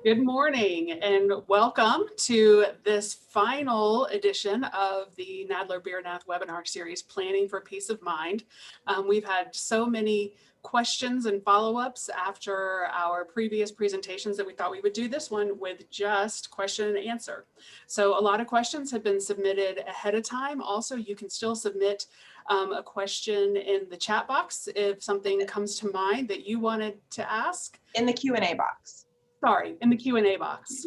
Good morning and welcome to this final edition of the Nadler Beernath webinar series, Planning for Peace of Mind. We've had so many questions and follow-ups after our previous presentations that we thought we would do this one with just question and answer. So a lot of questions have been submitted ahead of time. Also, you can still submit a question in the chat box if something comes to mind that you wanted to ask. In the Q&A box. Sorry, in the Q&A box,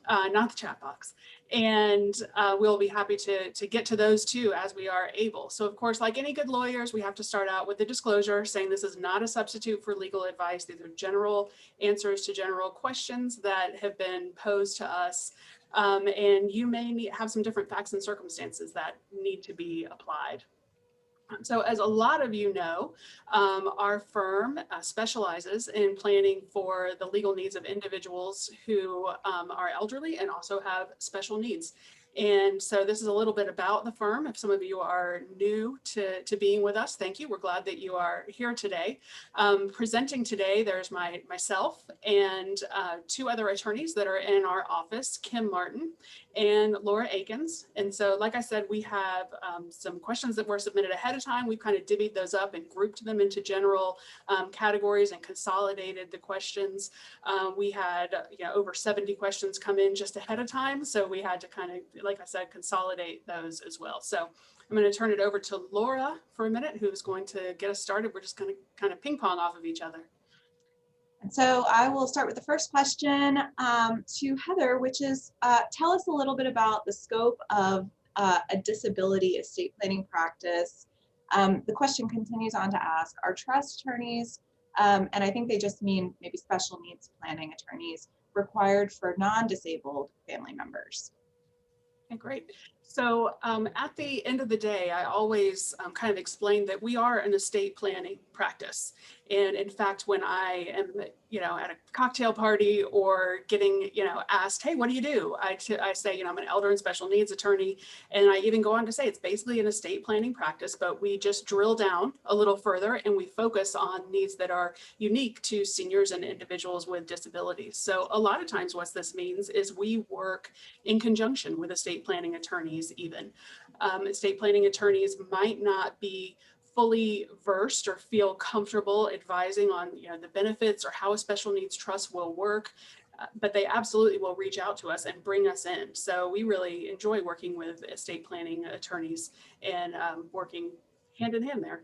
not the chat box. And we'll be happy to get to those too as we are able. So of course, like any good lawyers, we have to start out with the disclosure saying this is not a substitute for legal advice. These are general answers to general questions that have been posed to us. And you may have some different facts and circumstances that need to be applied. So as a lot of you know, our firm specializes in planning for the legal needs of individuals who are elderly and also have special needs. And so this is a little bit about the firm. If some of you are new to being with us, thank you. We're glad that you are here today. Presenting today, there's myself and two other attorneys that are in our office, Kim Martin and Laura Akins. And so, like I said, we have some questions that were submitted ahead of time. We've kind of divvied those up and grouped them into general categories and consolidated the questions. We had over 70 questions come in just ahead of time. So we had to kind of, like I said, consolidate those as well. So I'm going to turn it over to Laura for a minute, who's going to get us started. We're just going to kind of ping pong off of each other. And so I will start with the first question to Heather, which is, tell us a little bit about the scope of a disability estate planning practice. The question continues on to ask, are trust attorneys, and I think they just mean maybe special needs planning attorneys, required for non-disabled family members? Okay, great. So at the end of the day, I always kind of explain that we are an estate planning practice. And in fact, when I am, at a cocktail party or getting, asked, hey, what do you do? I say, I'm an elder and special needs attorney. And I even go on to say it's basically an estate planning practice, but we just drill down a little further and we focus on needs that are unique to seniors and individuals with disabilities. So a lot of times what this means is we work in conjunction with estate planning attorneys even. Estate planning attorneys might not be fully versed or feel comfortable advising on the benefits or how a special needs trust will work, but they absolutely will reach out to us and bring us in. So we really enjoy working with estate planning attorneys and working hand in hand there.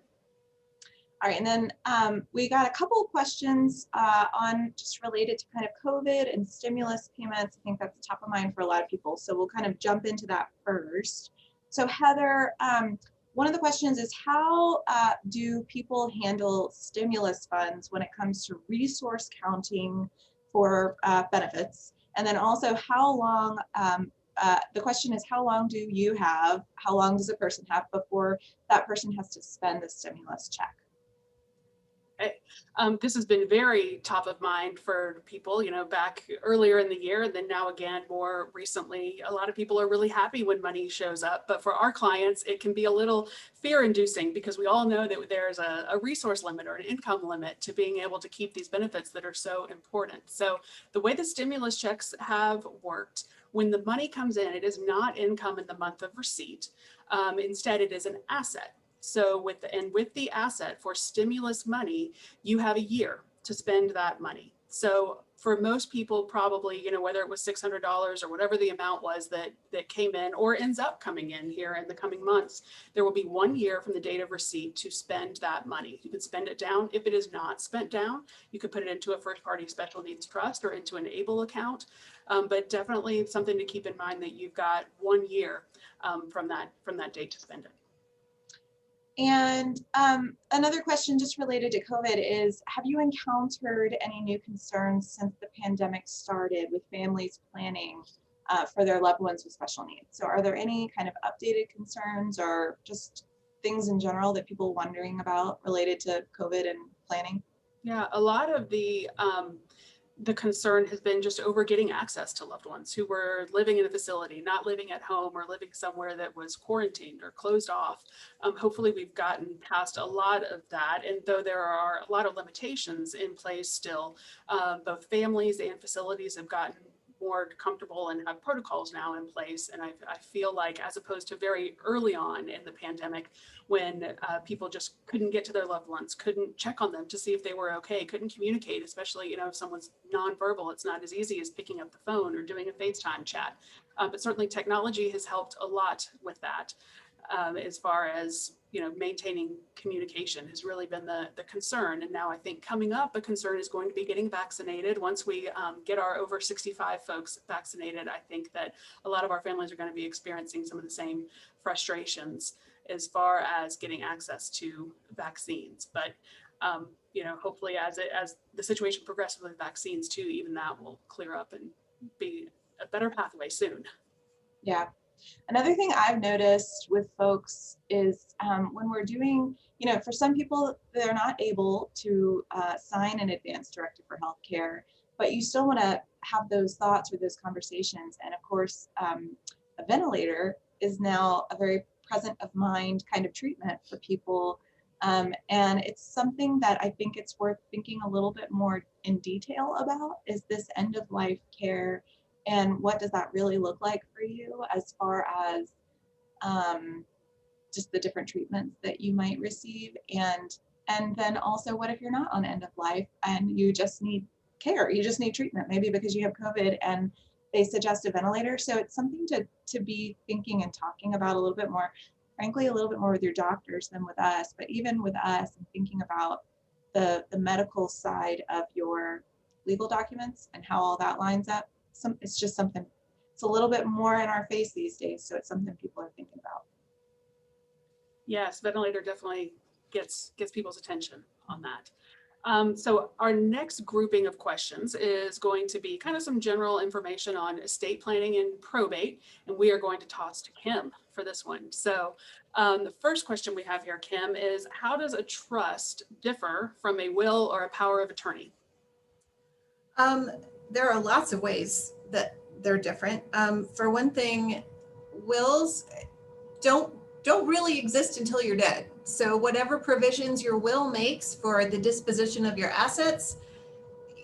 All right, and then we got a couple of questions on just related to kind of COVID and stimulus payments. I think that's top of mind for a lot of people. So we'll kind of jump into that first. So Heather, one of the questions is how do people handle stimulus funds when it comes to resource counting for benefits? And then also how long, the question is how long does a person have before that person has to spend the stimulus check? This has been very top of mind for people, back earlier in the year, and then now again, more recently. A lot of people are really happy when money shows up, but for our clients, it can be a little fear-inducing because we all know that there's a resource limit or an income limit to being able to keep these benefits that are so important. So the way the stimulus checks have worked, when the money comes in, it is not income in the month of receipt. Instead, it is an asset. So with the asset for stimulus money, you have a year to spend that money. So for most people, probably, whether it was $600 or whatever the amount was that came in or ends up coming in here in the coming months, there will be 1 year from the date of receipt to spend that money. You can spend it down. If it is not spent down, you could put it into a first party special needs trust or into an ABLE account. But definitely something to keep in mind that you've got 1 year from that date to spend it. And another question just related to COVID is, have you encountered any new concerns since the pandemic started with families planning for their loved ones with special needs? So are there any kind of updated concerns or just things in general that people are wondering about related to COVID and planning? Yeah, a lot of the the concern has been just over getting access to loved ones who were living in a facility, not living at home or living somewhere that was quarantined or closed off. Hopefully we've gotten past a lot of that. And though there are a lot of limitations in place still, both families and facilities have gotten more comfortable and have protocols now in place. And I feel like, as opposed to very early on in the pandemic, when people just couldn't get to their loved ones, couldn't check on them to see if they were okay, couldn't communicate, especially, if someone's nonverbal, it's not as easy as picking up the phone or doing a FaceTime chat. But certainly technology has helped a lot with that. As far as maintaining communication has really been the concern. And now I think coming up, a concern is going to be getting vaccinated. Once we get our over 65 folks vaccinated, I think that a lot of our families are going to be experiencing some of the same frustrations as far as getting access to vaccines. But hopefully as the situation progresses with vaccines too, even that will clear up and be a better pathway soon. Yeah. Another thing I've noticed with folks is when we're doing, for some people, they're not able to sign an advance directive for healthcare, but you still want to have those thoughts or those conversations. And of course, a ventilator is now a very present of mind kind of treatment for people. And it's something that I think it's worth thinking a little bit more in detail about, is this end of life care. And what does that really look like for you, as far as just the different treatments that you might receive? And then also, what if you're not on end of life and you just need care, you just need treatment, maybe because you have COVID and they suggest a ventilator? So it's something to be thinking and talking about a little bit more, frankly, a little bit more with your doctors than with us, but even with us, and thinking about the medical side of your legal documents and how all that lines up. It's just something, it's a little bit more in our face these days. So it's something people are thinking about. Yes, ventilator definitely gets people's attention on that. So our next grouping of questions is going to be kind of some general information on estate planning and probate, and we are going to toss to Kim for this one. So the first question we have here, Kim, is how does a trust differ from a will or a power of attorney? There are lots of ways that they're different. For one thing, wills don't really exist until you're dead. So whatever provisions your will makes for the disposition of your assets,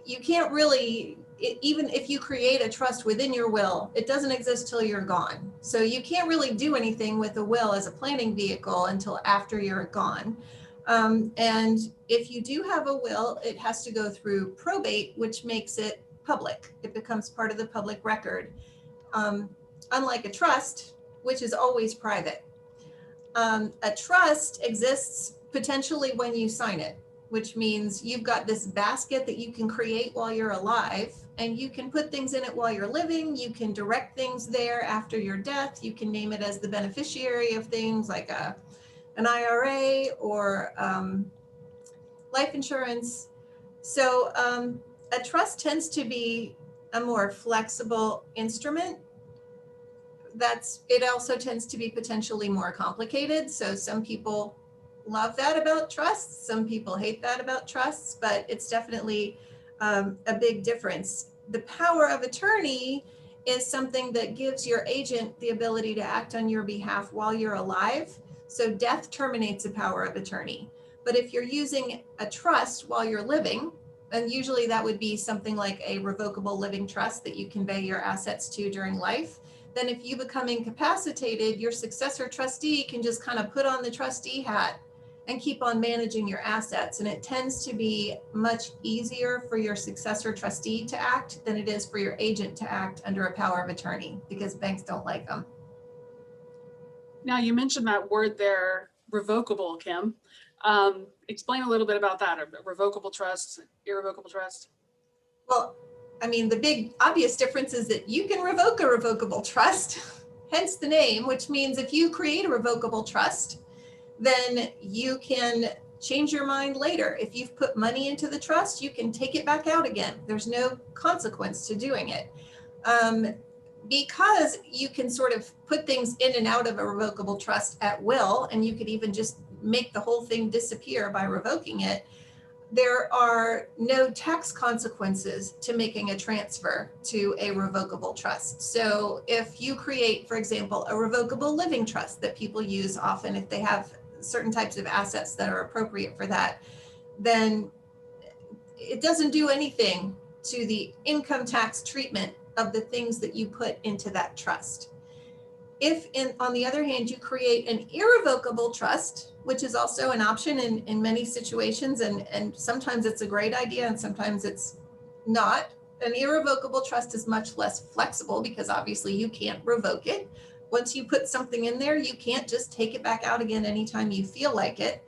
you can't really, even if you create a trust within your will, it doesn't exist till you're gone. So you can't really do anything with a will as a planning vehicle until after you're gone. And if you do have a will, it has to go through probate, which makes it public. It becomes part of the public record. Unlike a trust, which is always private. A trust exists potentially when you sign it, which means you've got this basket that you can create while you're alive, and you can put things in it while you're living. You can direct things there after your death. You can name it as the beneficiary of things like an IRA or life insurance. So a trust tends to be a more flexible instrument. It also tends to be potentially more complicated. So some people love that about trusts. Some people hate that about trusts, but it's definitely a big difference. The power of attorney is something that gives your agent the ability to act on your behalf while you're alive. So death terminates a power of attorney. But if you're using a trust while you're living, and usually that would be something like a revocable living trust that you convey your assets to during life, then if you become incapacitated, your successor trustee can just kind of put on the trustee hat and keep on managing your assets. And it tends to be much easier for your successor trustee to act than it is for your agent to act under a power of attorney, because banks don't like them. Now, you mentioned that word there, revocable, Kim. Explain a little bit about that, a revocable trust, irrevocable trust. Well, I mean, the big obvious difference is that you can revoke a revocable trust, hence the name, which means if you create a revocable trust, then you can change your mind later. If you've put money into the trust, you can take it back out again. There's no consequence to doing it. Because you can sort of put things in and out of a revocable trust at will, and you could even just make the whole thing disappear by revoking it. there are no tax consequences to making a transfer to a revocable trust. So if you create, for example, a revocable living trust that people use often if they have certain types of assets that are appropriate for that, then it doesn't do anything to the income tax treatment of the things that you put into that trust. If, on the other hand, you create an irrevocable trust, which is also an option in many situations, and sometimes it's a great idea and sometimes it's not. An irrevocable trust is much less flexible because obviously you can't revoke it. Once you put something in there, you can't just take it back out again anytime you feel like it.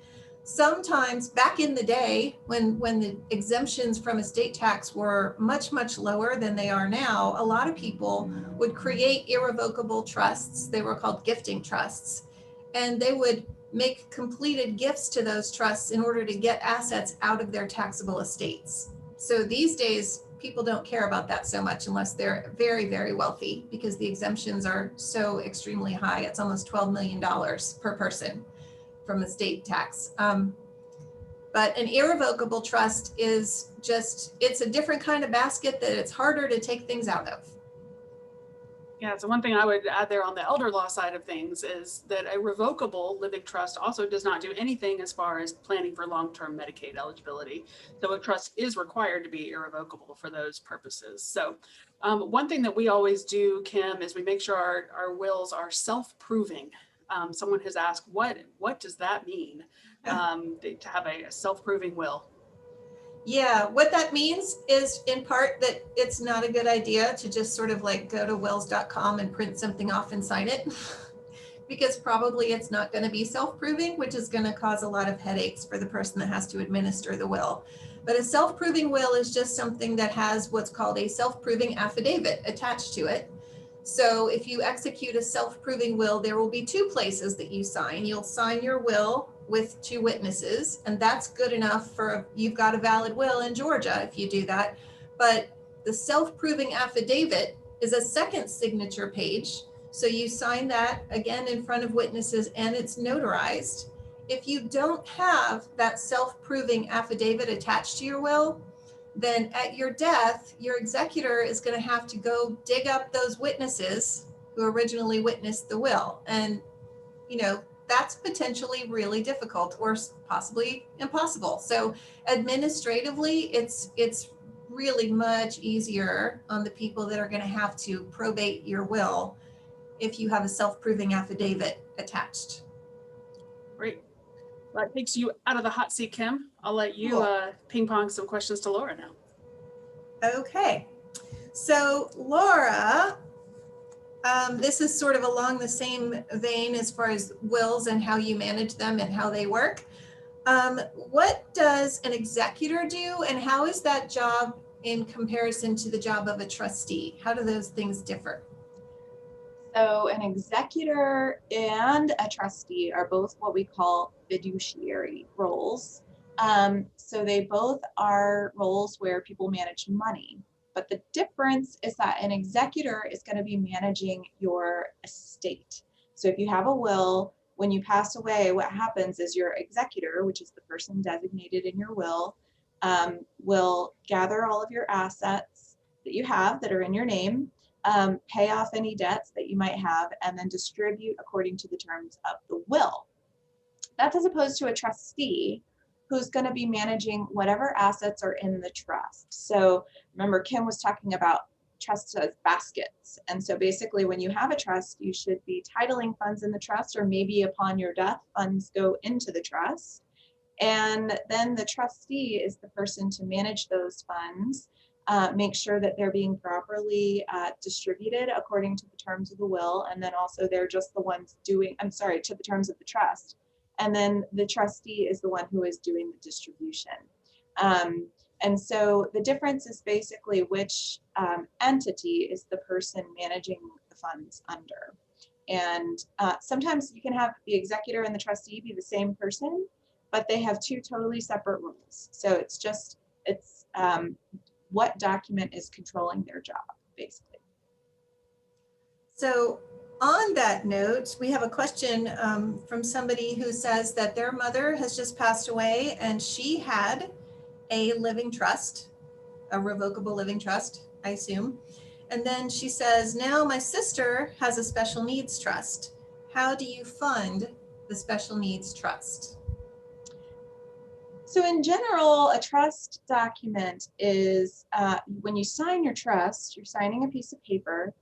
Sometimes back in the day when the exemptions from estate tax were much, much lower than they are now, a lot of people would create irrevocable trusts. They were called gifting trusts. And they would make completed gifts to those trusts in order to get assets out of their taxable estates. So these days, people don't care about that so much unless they're very, very wealthy because the exemptions are so extremely high. It's almost $12 million per person from estate tax. But an irrevocable trust is just, it's a different kind of basket that it's harder to take things out of. Yeah, so one thing I would add there on the elder law side of things is that a revocable living trust also does not do anything as far as planning for long-term Medicaid eligibility. So a trust is required to be irrevocable for those purposes. So one thing that we always do, Kim, is we make sure our wills are self-proving. Someone has asked, what does that mean to have a self-proving will? Yeah, what that means is in part that it's not a good idea to just sort of like go to wills.com and print something off and sign it because probably it's not going to be self-proving, which is going to cause a lot of headaches for the person that has to administer the will. But a self-proving will is just something that has what's called a self-proving affidavit attached to it. So if you execute a self-proving will, there will be two places that you sign. You'll sign your will with two witnesses, and that's good enough for, you've got a valid will in Georgia if you do that. But the self-proving affidavit is a second signature page. So you sign that again in front of witnesses and it's notarized. If you don't have that self-proving affidavit attached to your will, then at your death, your executor is going to have to go dig up those witnesses who originally witnessed the will. And, you know, that's potentially really difficult or possibly impossible. So administratively, it's really much easier on the people that are going to have to probate your will if you have a self-proving affidavit attached. Great. Well, that takes you out of the hot seat, Kim. I'll let you ping pong some questions to Laura now. Okay. So Laura, this is sort of along the same vein as far as wills and how you manage them and how they work. What does an executor do and how is that job in comparison to the job of a trustee? How do those things differ? So an executor and a trustee are both what we call fiduciary roles. So they both are roles where people manage money. But the difference is that an executor is going to be managing your estate. So if you have a will, when you pass away, what happens is your executor, which is the person designated in your will gather all of your assets that you have that are in your name, pay off any debts that you might have, and then distribute according to the terms of the will. That's as opposed to a trustee who's going to be managing whatever assets are in the trust. So remember, Kim was talking about trusts as baskets. And so basically when you have a trust, you should be titling funds in the trust, or maybe upon your death, funds go into the trust. And then the trustee is the person to manage those funds, make sure that they're being properly distributed according to the terms of the will. And then also they're just the ones doing, to the terms of the trust. And then the trustee is the one who is doing the distribution. And so the difference is basically which entity is the person managing the funds under. And sometimes you can have the executor and the trustee be the same person, but they have two totally separate roles. So it's what document is controlling their job, basically. So on that note, we have a question from somebody who says that their mother has just passed away and she had a living trust, a revocable living trust, I assume. And then she says, now my sister has a special needs trust. How do you fund the special needs trust? So in general, a trust document is when you sign your trust, you're signing a piece of paper,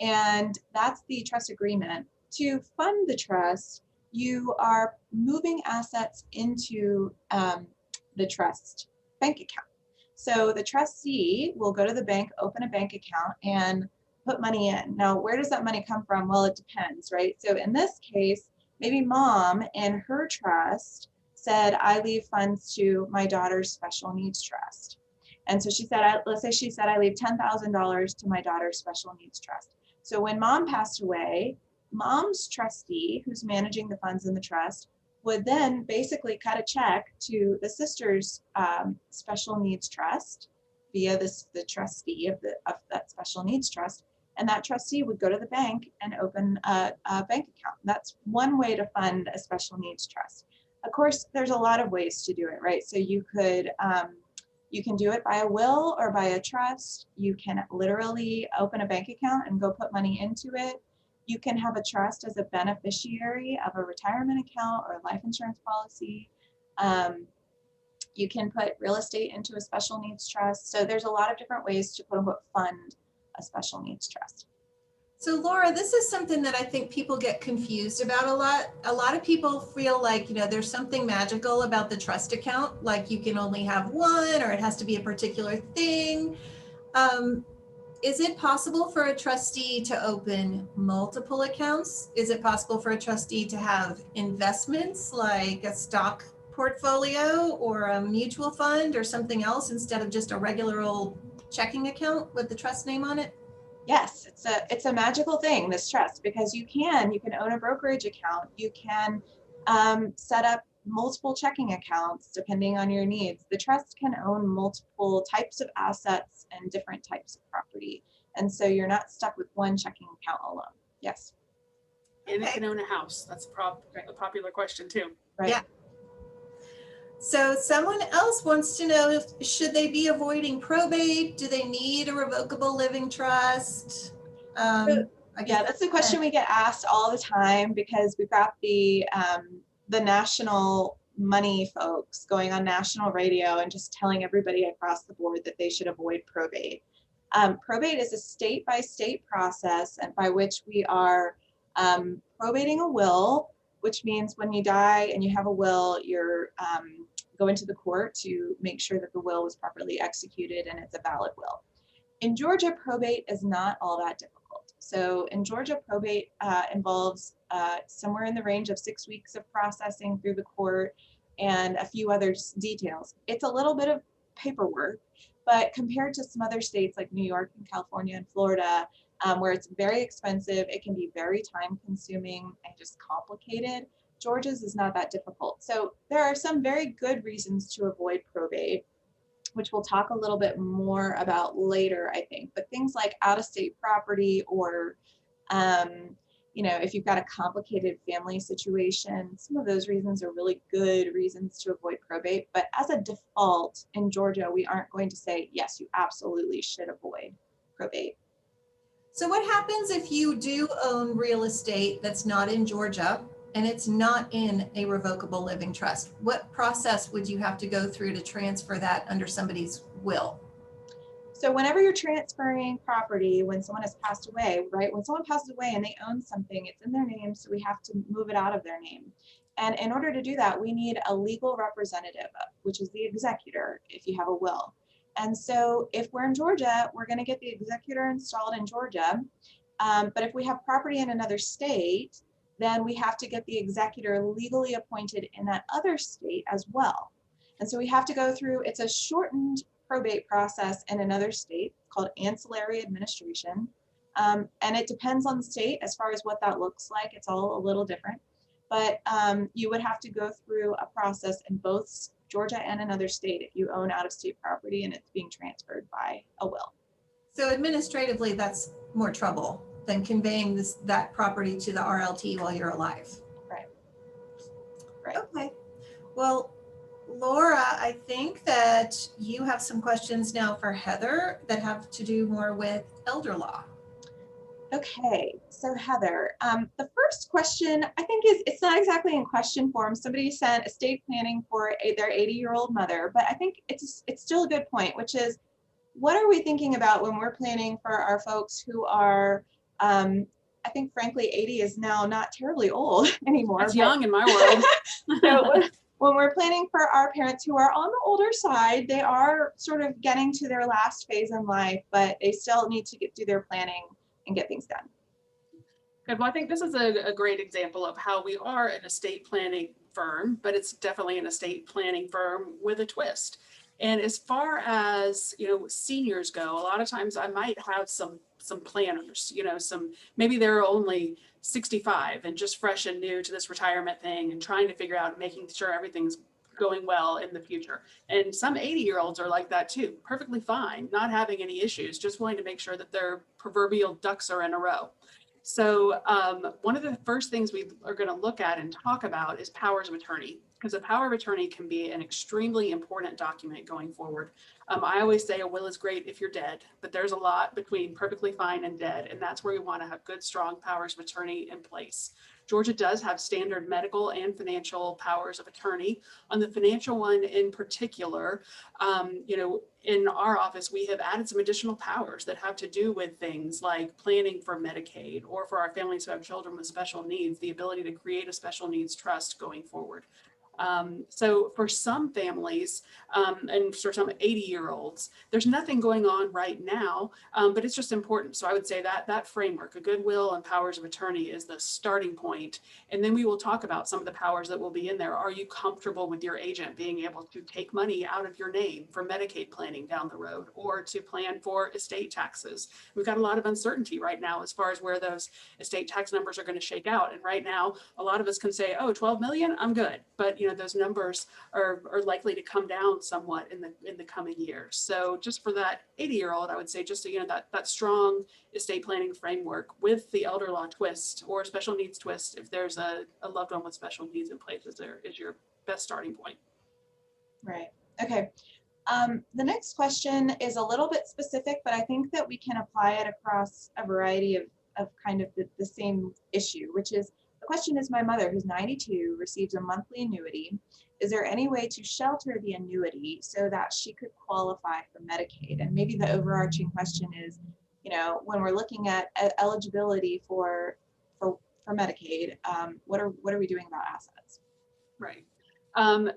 and that's the trust agreement. To fund the trust, you are moving assets into the trust bank account. So the trustee will go to the bank, open a bank account, and put money in. Now, where does that money come from? Well, it depends, right? So in this case, maybe mom in her trust said, I leave funds to my daughter's special needs trust. And so she said, let's say she said, I leave $10,000 to my daughter's special needs trust. So when mom passed away, mom's trustee, who's managing the funds in the trust, would then basically cut a check to the sister's special needs trust via the trustee of that special needs trust. And that trustee would go to the bank and open a bank account. That's one way to fund a special needs trust. Of course, there's a lot of ways to do it, right? So you can do it by a will or by a trust. You can literally open a bank account and go put money into it. You can have a trust as a beneficiary of a retirement account or a life insurance policy. You can put real estate into a special needs trust. So there's a lot of different ways to quote unquote fund a special needs trust. So Laura, this is something that I think people get confused about a lot. A lot of people feel like, there's something magical about the trust account, like you can only have one or it has to be a particular thing. Is it possible for a trustee to open multiple accounts? Is it possible for a trustee to have investments like a stock portfolio or a mutual fund or something else instead of just a regular old checking account with the trust name on it? Yes, it's a magical thing, this trust, because you can own a brokerage account. You can set up multiple checking accounts depending on your needs. The trust can own multiple types of assets and different types of property. And so you're not stuck with one checking account alone. Yes. And it can own a house. That's a popular question too. Right. Yeah. So someone else wants to know, should they be avoiding probate? Do they need a revocable living trust? Yeah, that's the question we get asked all the time, because we've got the national money folks going on national radio and just telling everybody across the board that they should avoid probate. Probate is a state-by-state process, and by which we are probating a will, which means when you die and you have a will, you're going to the court to make sure that the will was properly executed and it's a valid will. In Georgia, probate is not all that difficult. So in Georgia, probate involves somewhere in the range of 6 weeks of processing through the court and a few other details. It's a little bit of paperwork, but compared to some other states like New York and California and Florida, where it's very expensive, it can be very time consuming and just complicated, Georgia's is not that difficult. So there are some very good reasons to avoid probate, which we'll talk a little bit more about later, I think. But things like out-of-state property, or if you've got a complicated family situation, some of those reasons are really good reasons to avoid probate. But as a default in Georgia, we aren't going to say, yes, you absolutely should avoid probate. So what happens if you do own real estate that's not in Georgia and it's not in a revocable living trust? What process would you have to go through to transfer that under somebody's will? So whenever you're transferring property, when someone has passed away, right? When someone passes away and they own something, it's in their name, so we have to move it out of their name. And in order to do that, we need a legal representative, which is the executor, if you have a will. And so if we're in Georgia, we're going to get the executor installed in Georgia. But if we have property in another state, then we have to get the executor legally appointed in that other state as well. And so we have to go through, it's a shortened probate process in another state called ancillary administration. And it depends on the state as far as what that looks like. It's all a little different. But you would have to go through a process in both Georgia and another state if you own out-of-state property and it's being transferred by a will. So administratively, that's more trouble than conveying that property to the RLT while you're alive. Right. Right. Okay. Well, Laura, I think that you have some questions now for Heather that have to do more with elder law. Okay, so Heather, the first question I think it's not exactly in question form. Somebody sent estate planning for their 80-year-old mother, but I think it's still a good point, which is what are we thinking about when we're planning for our folks who are, I think frankly, 80 is now not terribly old anymore. That's young in my world. So when we're planning for our parents who are on the older side, they are sort of getting to their last phase in life, but they still need to do their planning and get things done. Good. Well, I think this is a great example of how we are an estate planning firm, but it's definitely an estate planning firm with a twist. And as far as, seniors go, a lot of times I might have some planners, maybe they're only 65 and just fresh and new to this retirement thing and trying to figure out making sure everything's going well in the future. And some 80-year-olds are like that too, perfectly fine, not having any issues, just wanting to make sure that their proverbial ducks are in a row. So one of the first things we are going to look at and talk about is powers of attorney, because a power of attorney can be an extremely important document going forward. I always say a will is great if you're dead, but there's a lot between perfectly fine and dead, and that's where we want to have good, strong powers of attorney in place. Georgia does have standard medical and financial powers of attorney. On the financial one in particular, in our office, we have added some additional powers that have to do with things like planning for Medicaid, or for our families who have children with special needs, the ability to create a special needs trust going forward. So for some families, and for some 80-year-olds, there's nothing going on right now, but it's just important. So I would say that framework, a good will and powers of attorney, is the starting point. And then we will talk about some of the powers that will be in there. Are you comfortable with your agent being able to take money out of your name for Medicaid planning down the road, or to plan for estate taxes? We've got a lot of uncertainty right now as far as where those estate tax numbers are going to shake out. And right now, a lot of us can say, oh, 12 million, I'm good. But those numbers are likely to come down somewhat in the coming years. So just for that 80-year-old, I would say just that strong estate planning framework with the elder law twist or special needs twist, if there's a loved one with special needs in place, is your best starting point. Right. Okay. The next question is a little bit specific, but I think that we can apply it across a variety of kind of the same issue, which is, the question is, my mother, who's 92, receives a monthly annuity. Is there any way to shelter the annuity so that she could qualify for Medicaid? And maybe the overarching question is, when we're looking at eligibility for Medicaid, what are we doing about assets? Right.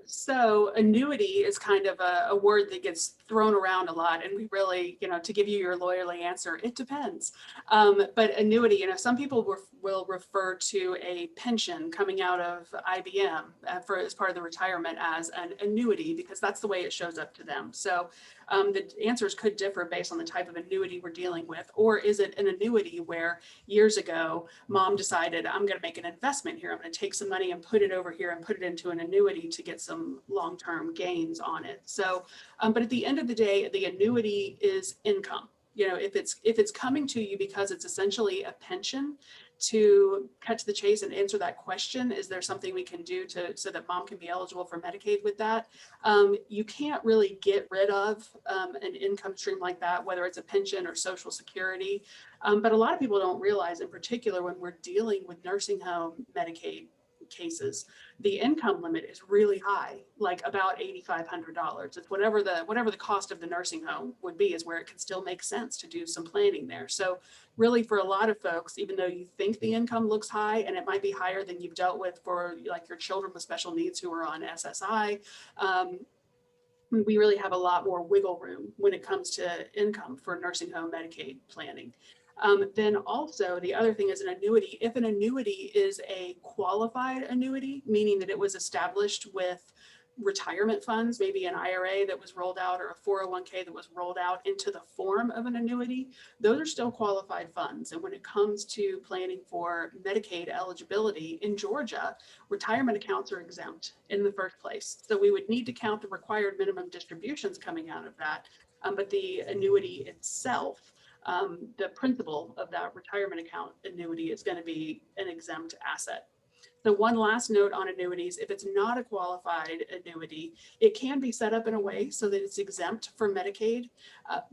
So annuity is kind of a word that gets thrown around a lot, and we really, to give you your lawyerly answer, it depends. But annuity, some people will refer to a pension coming out of IBM as part of the retirement as an annuity, because that's the way it shows up to them. So the answers could differ based on the type of annuity we're dealing with. Or is it an annuity where years ago, mom decided, I'm going to make an investment here. I'm going to take some money and put it over here and put it into an annuity to get some long-term gains on it. So, but at the end of the day, the annuity is income. If it's coming to you because it's essentially a pension, to cut to the chase and answer that question, is there something we can do so that mom can be eligible for Medicaid with that? You can't really get rid of an income stream like that, whether it's a pension or Social Security. But a lot of people don't realize, in particular, when we're dealing with nursing home Medicaid cases, the income limit is really high, like about $8,500. It's whatever the cost of the nursing home would be, is where it can still make sense to do some planning there. So really, for a lot of folks, even though you think the income looks high, and it might be higher than you've dealt with for like your children with special needs who are on SSI, we really have a lot more wiggle room when it comes to income for nursing home Medicaid planning. Then also the other thing is an annuity. If an annuity is a qualified annuity, meaning that it was established with retirement funds, maybe an IRA that was rolled out or a 401k that was rolled out into the form of an annuity, those are still qualified funds. And when it comes to planning for Medicaid eligibility in Georgia, retirement accounts are exempt in the first place. So we would need to count the required minimum distributions coming out of that. But the annuity itself, the principal of that retirement account annuity, is going to be an exempt asset. So one last note on annuities, if it's not a qualified annuity, it can be set up in a way so that it's exempt for Medicaid,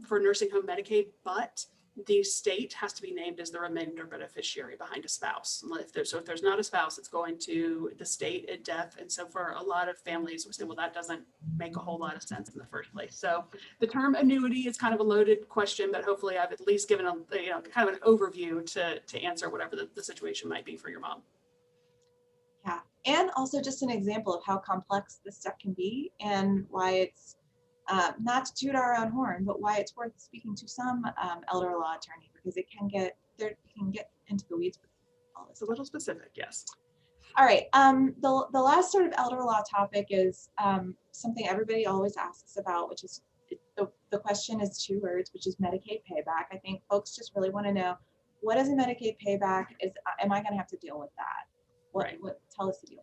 for nursing home Medicaid, but the state has to be named as the remainder beneficiary behind a spouse. So if there's not a spouse, it's going to the state at death. And so for a lot of families, we say, well, that doesn't make a whole lot of sense in the first place. So the term annuity is kind of a loaded question, but hopefully I've at least given kind of an overview to answer whatever the situation might be for your mom. Yeah, and also just an example of how complex this stuff can be and why it's not to toot our own horn, but why it's worth speaking to some elder law attorney, because it can get into the weeds with all this. It's a little specific, yes. All right, the last sort of elder law topic is something everybody always asks about, which is the question is 2 words, which is Medicaid payback. I think folks just really want to know, what is a Medicaid payback? Am I going to have to deal with that? Tell us the deal.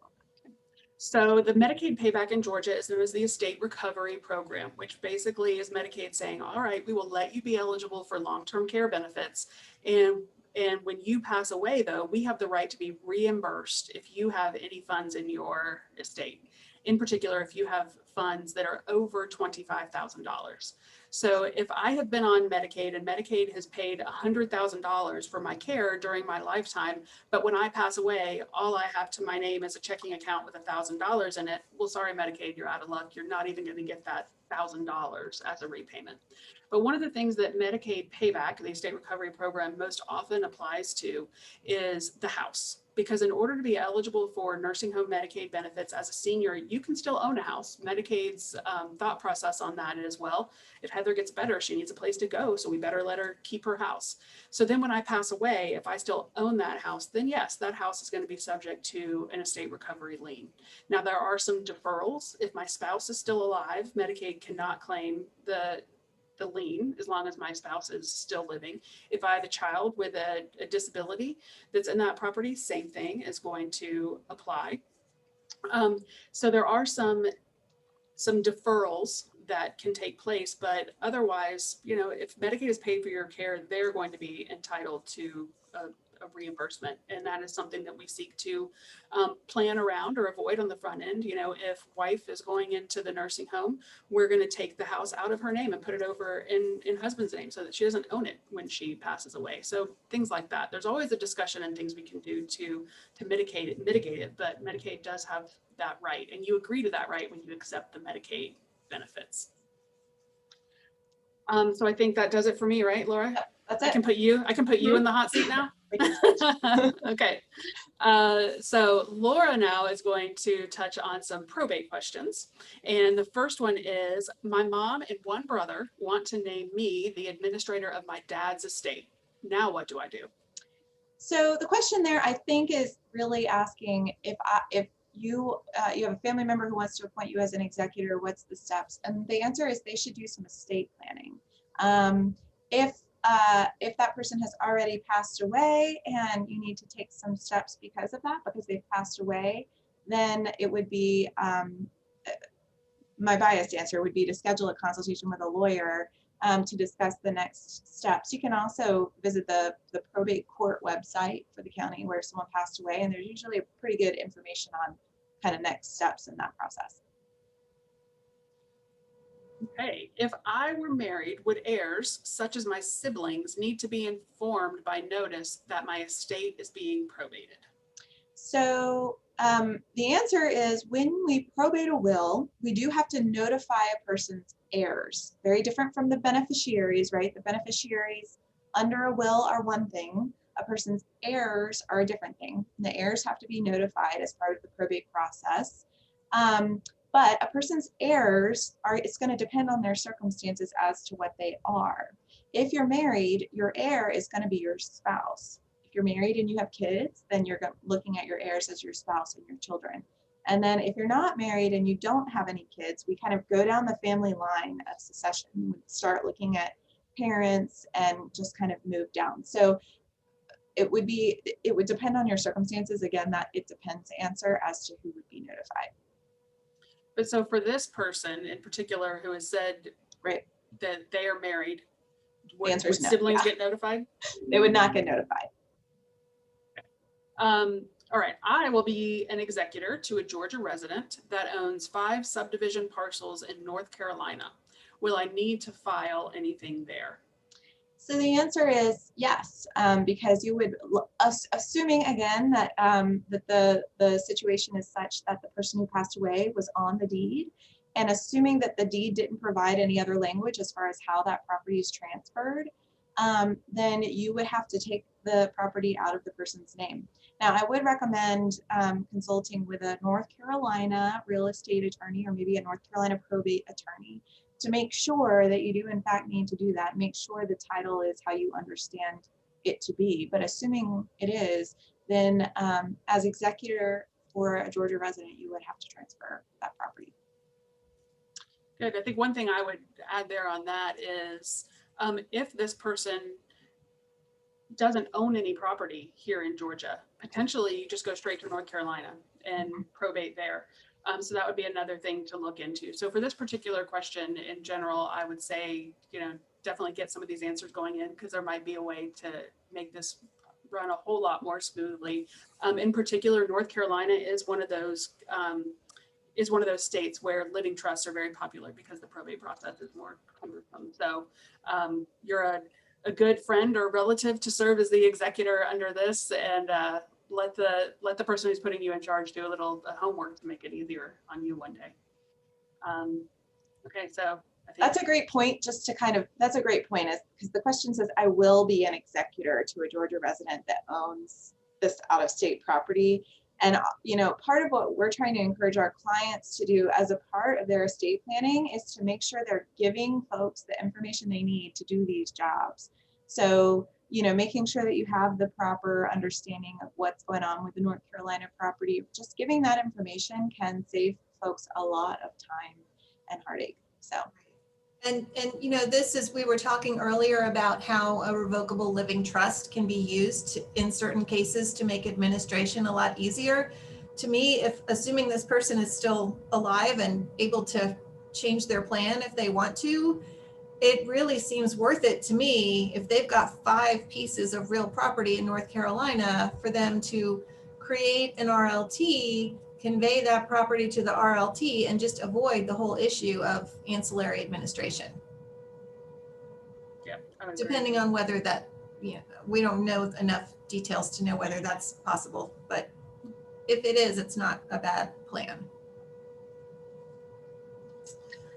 So the Medicaid payback in Georgia is known as the Estate Recovery Program, which basically is Medicaid saying, all right, we will let you be eligible for long-term care benefits. And when you pass away, though, we have the right to be reimbursed if you have any funds in your estate. In particular, if you have funds that are over $25,000. So if I have been on Medicaid and Medicaid has paid $100,000 for my care during my lifetime, but when I pass away, all I have to my name is a checking account with $1,000 in it. Well, sorry, Medicaid, you're out of luck. You're not even going to get that $1,000 as a repayment. But one of the things that Medicaid payback, the Estate Recovery Program, most often applies to is the house. Because in order to be eligible for nursing home Medicaid benefits as a senior, you can still own a house. Medicaid's thought process on that is, well, if Heather gets better, she needs a place to go, so we better let her keep her house. So then when I pass away, if I still own that house, then yes, that house is going to be subject to an estate recovery lien. Now, there are some deferrals. If my spouse is still alive, Medicaid cannot claim the lien as long as my spouse is still living. If I have a child with a disability that's in that property, same thing is going to apply. So there are some deferrals that can take place, but otherwise, if Medicaid is paid for your care, they're going to be entitled to a reimbursement. And that is something that we seek to plan around or avoid on the front end. If wife is going into the nursing home, we're going to take the house out of her name and put it over in husband's name so that she doesn't own it when she passes away. So things like that. There's always a discussion and things we can do to mitigate it, but Medicaid does have that right. And you agree to that right when you accept the Medicaid benefits. So I think that does it for me, right, Laura? Yep, that's it. I can put you in the hot seat now. Okay. So Laura now is going to touch on some probate questions. And the first one is, my mom and 1 brother want to name me the administrator of my dad's estate. Now what do I do? So the question there, I think, is really asking if you have a family member who wants to appoint you as an executor, what's the steps? And the answer is they should do some estate planning. If that person has already passed away and you need to take some steps because of that, because they've passed away, then it would be, my biased answer would be to schedule a consultation with a lawyer to discuss the next steps. You can also visit the probate court website for the county where someone passed away, and there's usually pretty good information on kind of next steps in that process. Okay, if I were married, would heirs, such as my siblings, need to be informed by notice that my estate is being probated? So the answer is, when we probate a will, we do have to notify a person's heirs. Very different from the beneficiaries, right? The beneficiaries under a will are one thing. A person's heirs are a different thing. The heirs have to be notified as part of the probate process. But a person's heirs it's going to depend on their circumstances as to what they are. If you're married, your heir is going to be your spouse. If you're married and you have kids, then you're looking at your heirs as your spouse and your children. And then if you're not married and you don't have any kids, we kind of go down the family line of succession. We start looking at parents and just kind of move down. So it would depend on your circumstances. Again, that it depends answer as to who would be notified. But so for this person in particular who has said right that they are married, would no. siblings get notified? They would not get notified. All right, I will be an executor to a Georgia resident that owns 5 subdivision parcels in North Carolina. Will I need to file anything there? So the answer is yes, because you would, assuming again that that the situation is such that the person who passed away was on the deed, and assuming that the deed didn't provide any other language as far as how that property is transferred, then you would have to take the property out of the person's name. Now, I would recommend consulting with a North Carolina real estate attorney or maybe a North Carolina probate attorney to make sure that you do in fact need to do that. Make sure the title is how you understand it to be. But assuming it is, then as executor for a Georgia resident, you would have to transfer that property. Good. I think one thing I would add there on that is if this person doesn't own any property here in Georgia, potentially you just go straight to North Carolina and probate there. So that would be another thing to look into. So for this particular question in general, I would say, definitely get some of these answers going in, because there might be a way to make this run a whole lot more smoothly. In particular, North Carolina is one of those states where living trusts are very popular because the probate process is more cumbersome. So you're a good friend or relative to serve as the executor under this, and let the person who's putting you in charge do a little homework to make it easier on you one day. Okay, so I think That's a great point. Just to that's a great point, is because the question says, I will be an executor to a Georgia resident that owns this out-of-state property. And part of what we're trying to encourage our clients to do as a part of their estate planning is to make sure they're giving folks the information they need to do these jobs. So, making sure that you have the proper understanding of what's going on with the North Carolina property, just giving that information can save folks a lot of time and heartache. So. And this is, we were talking earlier about how a revocable living trust can be used in certain cases to make administration a lot easier. To me, if assuming this person is still alive and able to change their plan if they want to, it really seems worth it to me if they've got 5 pieces of real property in North Carolina for them to create an RLT, convey that property to the RLT, and just avoid the whole issue of ancillary administration. Yeah, depending on whether that, we don't know enough details to know whether that's possible, but if it is, it's not a bad plan.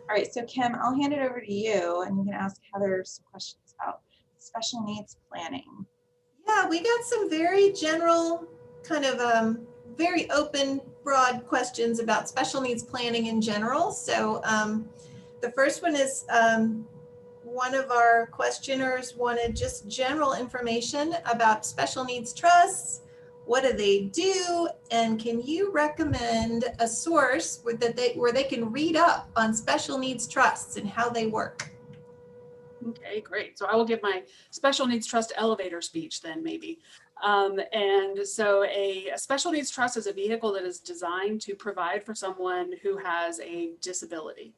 All right, so Kim, I'll hand it over to you, and you can ask Heather some questions about special needs planning. Yeah, we got some very general, kind of very open, broad questions about special needs planning in general. So the first one is one of our questioners wanted just general information about special needs trusts. What do they do? And can you recommend a source where they can read up on special needs trusts and how they work? Okay, great. So I will give my special needs trust elevator speech then, maybe. And so a special needs trust is a vehicle that is designed to provide for someone who has a disability.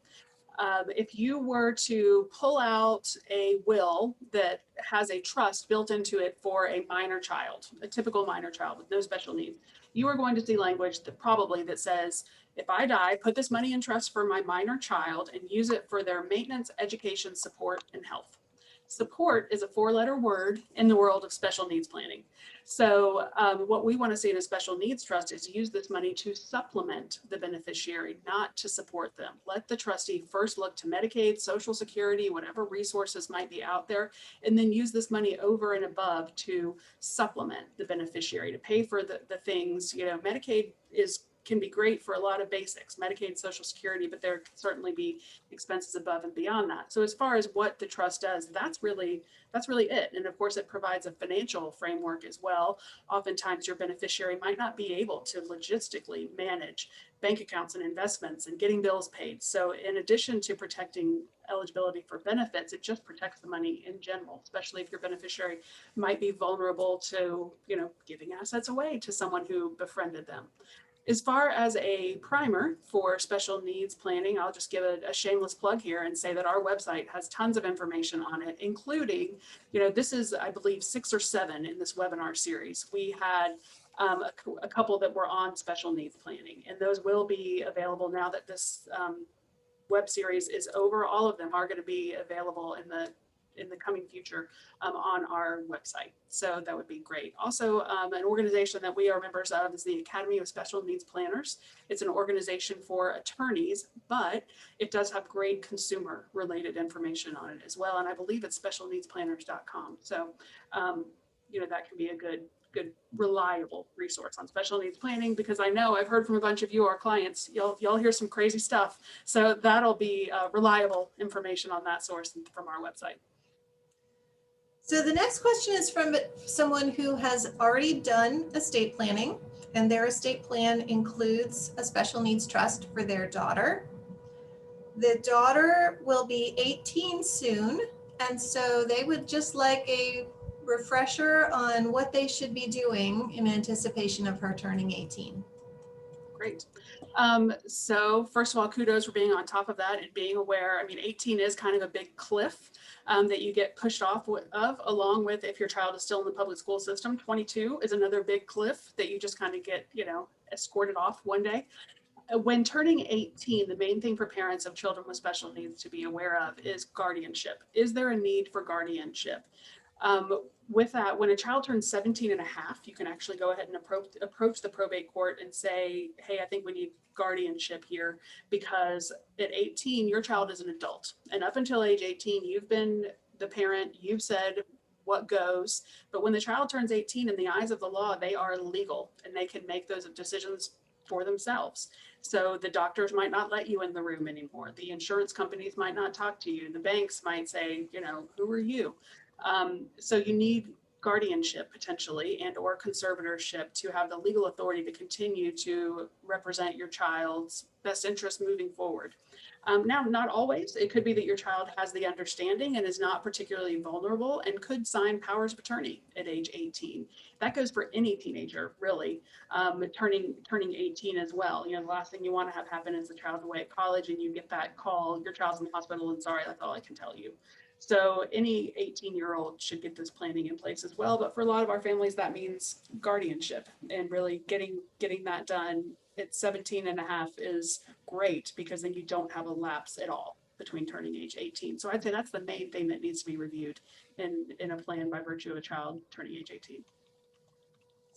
If you were to pull out a will that has a trust built into it for a minor child, a typical minor child with no special needs, you are going to see language that says, if I die, put this money in trust for my minor child and use it for their maintenance, education, support, and health. Support is a 4-letter word in the world of special needs planning. So what we want to see in a special needs trust is use this money to supplement the beneficiary, not to support them. Let the trustee first look to Medicaid, Social Security, whatever resources might be out there, and then use this money over and above to supplement the beneficiary, to pay for the things. Medicaid can be great for a lot of basics, Medicaid, Social Security, but there can certainly be expenses above and beyond that. So as far as what the trust does, that's really it. And of course, it provides a financial framework as well. Oftentimes your beneficiary might not be able to logistically manage bank accounts and investments and getting bills paid. So in addition to protecting eligibility for benefits, it just protects the money in general, especially if your beneficiary might be vulnerable to, giving assets away to someone who befriended them. As far as a primer for special needs planning, I'll just give a shameless plug here and say that our website has tons of information on it, including, this is, I believe, 6 or 7 in this webinar series. We had a couple that were on special needs planning, and those will be available now that this web series is over. All of them are going to be available in the coming future on our website. So that would be great. Also, an organization that we are members of is the Academy of Special Needs Planners. It's an organization for attorneys, but it does have great consumer related information on it as well. And I believe it's specialneedsplanners.com. So, that can be a good, reliable resource on special needs planning, because I know I've heard from a bunch of you, our clients, y'all hear some crazy stuff. So that'll be reliable information on that source from our website. So the next question is from someone who has already done estate planning, and their estate plan includes a special needs trust for their daughter. The daughter will be 18 soon, and so they would just like a refresher on what they should be doing in anticipation of her turning 18. Great. So first of all, kudos for being on top of that and being aware. I mean, 18 is kind of a big cliff that you get pushed off of, along with if your child is still in the public school system. 22 is another big cliff that you just kind of get, escorted off one day. When turning 18, the main thing for parents of children with special needs to be aware of is guardianship. Is there a need for guardianship? With that, when a child turns 17 and a half, you can actually go ahead and approach the probate court and say, hey, I think we need guardianship here, because at 18, your child is an adult. And up until age 18, you've been the parent, you've said what goes. But when the child turns 18, in the eyes of the law, they are legal and they can make those decisions for themselves. So the doctors might not let you in the room anymore. The insurance companies might not talk to you. The banks might say, who are you? So you need guardianship potentially and or conservatorship to have the legal authority to continue to represent your child's best interest moving forward. Now, not always. It could be that your child has the understanding and is not particularly vulnerable and could sign powers of attorney at age 18. That goes for any teenager, really, turning 18 as well. The last thing you want to have happen is the child's away at college and you get that call, your child's in the hospital and sorry, that's all I can tell you. So any 18-year-old should get this planning in place as well. But for a lot of our families, that means guardianship, and really getting that done at 17 and a half is great, because then you don't have a lapse at all between turning age 18. So I'd say that's the main thing that needs to be reviewed in a plan by virtue of a child turning age 18.